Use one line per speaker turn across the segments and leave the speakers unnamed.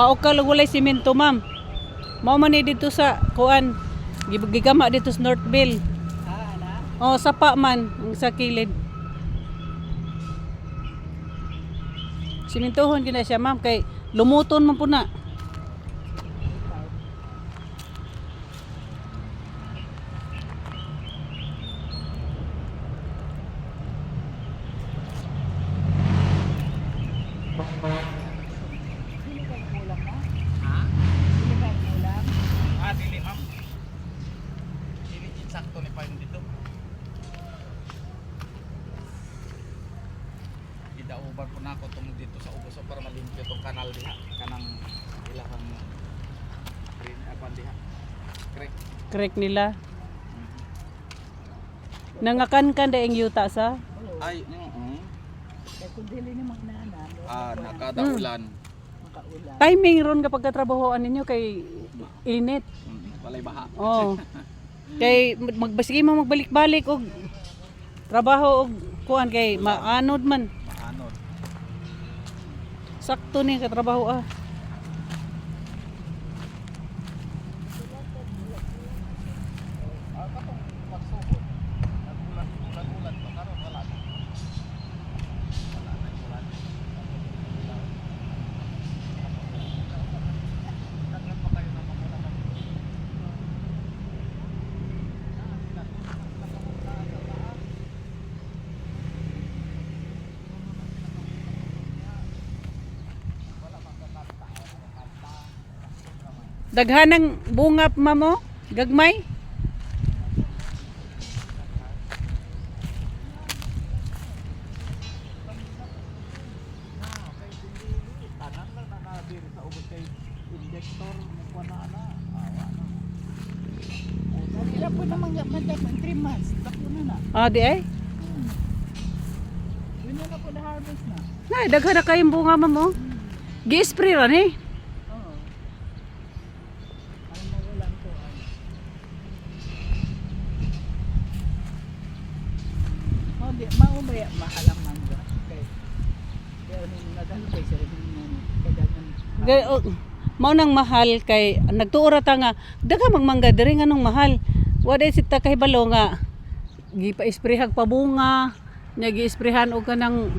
Mao ka lang walay simento, ma'am. Mao man ni dito sa kuan. Gigama dito sa Northville. Oh, sapa man ang sa kilid. Simentohon gina siya, ma'am, kay lumuton man po na.
Dili ma'am. Dili sakto ni pa dito. Idauban po na ako tungod dito sa ubos para malimpyo tong kanal diha kanang ilahang green apan diha. Correct.
Correct nila. Nangakan kan daing yuta sa.
Ay,
Kaya kung dili ni magnana,
nakadaulan.
makaulan.
Timing ron kapag katrabahoan ninyo kay init.
Walay baha.
Oh. Kay magbasige mo magbalik-balik og trabaho og kuan kay maanod man.
Maanod.
Sakto ni katrabaho ah.
Katong pagsugod. Nagulat pa karon wala na. Wala na ulan. Dagan pa kayo na magulan.
Daghanang bunga mamo, gagmay.
Tanan lang na nabiri sa ubos kay injector mo pa na awa na.
Dili po naman magdaman 3 months. Dako na na.
Ah, di ay.
Yun na po na harvest na.
Nay, daghan na kayong bunga mamo. Gi-spray ra ni.
Oo. Ang mawalan ko ay. Oh, di maumaya mahal ang mangga. Okay. Kaya nung nadalo kay sir nung kadagan.
Mao nang mahal kay nagtuora ta nga dagha magmangga diri nganong mahal. Wa day sita kahibalo nga gipa-sprayhag pabunga, nya gi-sprayhan og kanang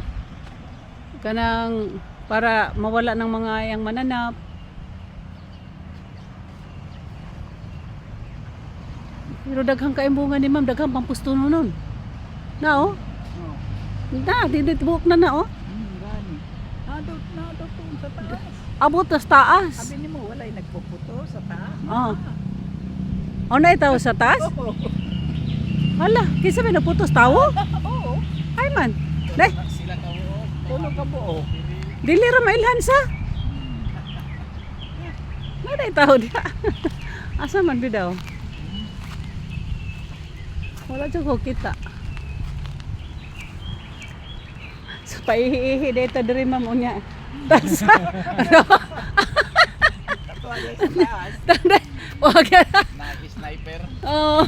para mawala ng mga yang mananap. Pero daghang kaayong bunga ni ma'am, daghang pampusto nun. Na oh.
Oh.
Na, buhok na oh.
Gani. Nadot sa taas.
Abot sa taas.
Sabi ni mo walay nagpuputo sa taas.
Oh. O na itaw sa taas?
Oo.
Hala, kinsa may naputos tawo?
Oo.
Ay man. Dai,
Sila ka buo.
Puno ka buo.
dili ra mailhan sa. Nada itaw dia. Asa man bidaw? Wala jud ko kita. So paihi-ihi dito diri ma'am unya. Tas.
Katuwalay sa taas.
Tanday. Wag.
Sniper.
Oh.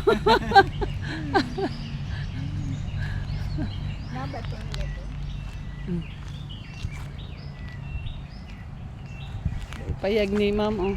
Nabat ko nila to.
Payag ni ma'am oh.